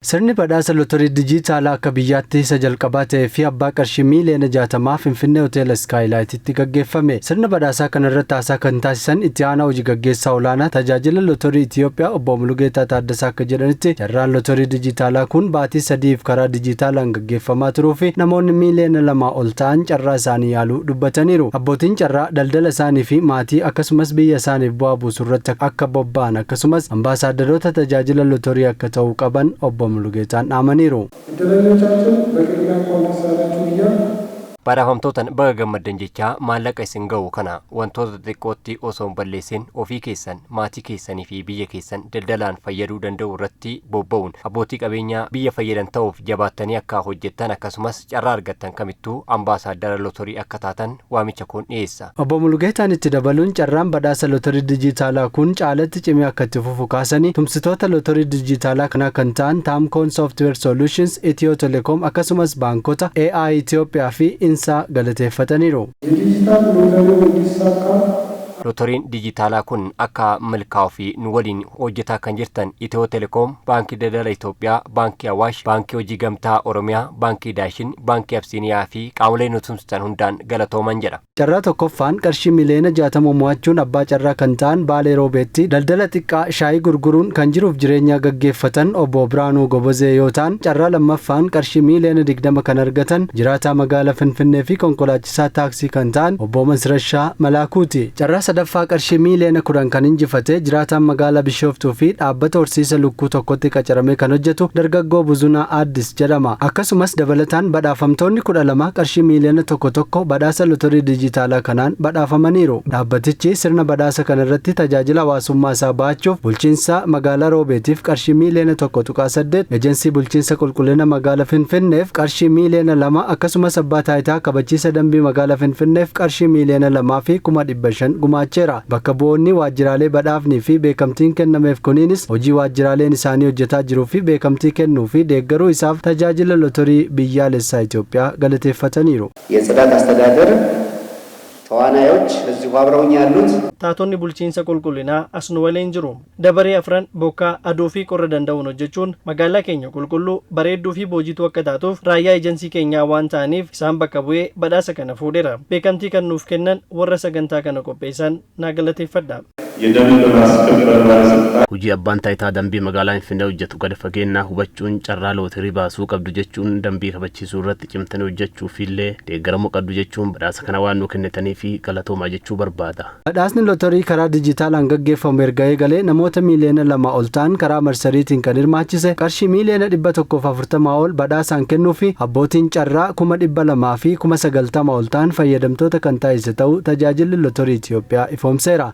Sirni badhaasa lootorii dijitaalaa akka biyyaatti isa jalqabaa ta'ee fi abbaa qarshii miiliyoona 60 Finfinnee Hoteela Skaayilaayititti gaggeeffame. Sirna badhaasaa kana irratti haasaa kan taasisan itti aanaa hojii gaggeessaa olaanaa tajaajila lootorii Itiyoophiyaa obbo Mulugeetaa Taaddasaa akka jedhanitti carraan lootorii dijitaalaa kun baatii 3f karaa dijitaalaan gaggeeffamaa turuu fi namoonni miiliyoona 2 ol ta'an carraa isaanii yaaluu dubbataniiru. Abbootiin carraa daldala isaanii fi maatii akkasumas biyya isaaniif bu'aa buusuu irratti akka bobba'an akkasumas ambaasaadarota tajaajila lootorii akka ta'uu qaban obbo Mulugeetaan dhaamaniiru. Badhaafamtootaan baga gammaddan jechaa maallaqa isin ga'u kana wantoota xiqqootti osoo hin balleessin ofii keessan, maatii keessanii fi biyya keessan daldalaan fayyaduu danda'u irratti bobba'uun abbootii qabeenyaa biyya fayyadan ta'uuf jabaattanii akka hojjettan akkasumas carraa argattan kamittuu ambaasaaddara lootorii akka taatan waamicha kun dhiyeessa. Obbo Mulugeetaan itti dabaluun carraan badhaasa lootorii dijitaalaa kun caalatti cimee akka itti fufu kaasanii tumsitoota lootorii dijitaalaa kana kan ta'an Taamkoon Software Solutions, Itiyoo Telekoom akkasumas baankota AI Itiyoophiyaa fi insa galateeffataniiru. Lootoriin dijitaalaa kun akka milkaa'uu fi nu waliin hojjetaa kan jirtan Itiyoo Telekoom, Baankii Daldala Itoophiyaa, Baankii Awaash, Baankii Hojii Gamtaa Oromiyaa, Baankii Daashin, Baankii Absiiniyaa fi qaamolee nu tumsitan hundaan galatooman jedha. Carraa tokkoffaan qarshii miiliyoona 60 mo'achuun abbaa carraa kan ta'an Baalee Roobeetti daldala xiqqaa shaayii gurguruun kan jiruuf jireenya gaggeeffatan obbo Biraanuu Gobozee yoo ta'an, carraa lammaffaan qarshii miiliyoona 20 kan argatan jiraataa magaalaa Finfinnee fi konkolaachisaa taaksii kan ta'an obbo Masrashaa Malaakuuti. Carraa sadaffaa qarshii miiliyoona 10 kan injifate jiraataan magaalaa Bishooftuu fi dhaabbata horsiisa lukkuu tokkotti qacaramee kan hojjetu dargaggoo Buzunaa Addis jedhama. Akkasumas dabalataan badhaafamtoonni 12 qarshii miiliyoona 1 badhaasa lootorii dijitaalaa kanaan badhaafamaniiru. Dhaabbatichi sirna badhaasa kana irratti tajaajila hawaasummaa isaa ba'achuuf bulchiinsa magaalaa Roobeetiif qarshii miiliyoona 1.8, ejensii bulchiinsa qulqullina magaalaa Finfinneef qarshii miiliyoona 2 akkasumas abbaa taayitaa kabachiisa dambii magaalaa Finfinneef qarshii miiliyoona 2 fi 500,000 gumaacheera. Bakka bu'oonni waajjiraalee badhaafnii fi beekamtiin kennameef kuniinis hojii waajjiraaleen isaanii hojjetaa jiruu fi beekamtii kennuu fi deeggaruu isaaf tajaajila lootorii biyyaalessaa Itoophiyaa galateeffataniiru. የጽዳት አስተዳደር ተዋናዮች እዚሁ አብረውኝ ያሉት taatonni bulchiinsa qulqullinaa as nu waliin jiru. Dabaree afran bokkaa aduu fi qorra danda'uun hojjechuun magaalaa keenya qulqulluu bareedduu fi boojituu akka taatuuf raayyaa ejensii keenyaa waan ta'aniif isaan bakka bu'ee badhaasa kana fuudheera. Beekamtii kan nuuf kennan warra sagantaa kana qopheessan naa galateeffadha. Hojii abbaan taayitaa dambii magaalaa Finfinnee hojjetu gadi fageenyaa hubachuun carraa looterii baasuu qabdu jechuun dambii kabachiisuu irratti cimtanii hojjechuuf illee deeggaramuu qabdu jechuun badhaasa kana waan nu kennitanii fi galatoomaa jechuu barbaada. Badhaasni lootorii karaa dijitaalaan gaggeeffamu erga eegalee namoota miiliyoona 2 ol ta'an karaa marsariitiin kan hirmaachise qarshii miiliyoona 140 ol badhaasaan kennuu fi abbootiin carraa 200,000 fi 90,000 ol ta'an fayyadamtoota kan taasise ta'uu tajaajilli lootorii Itiyoophiyaa ifoomseera.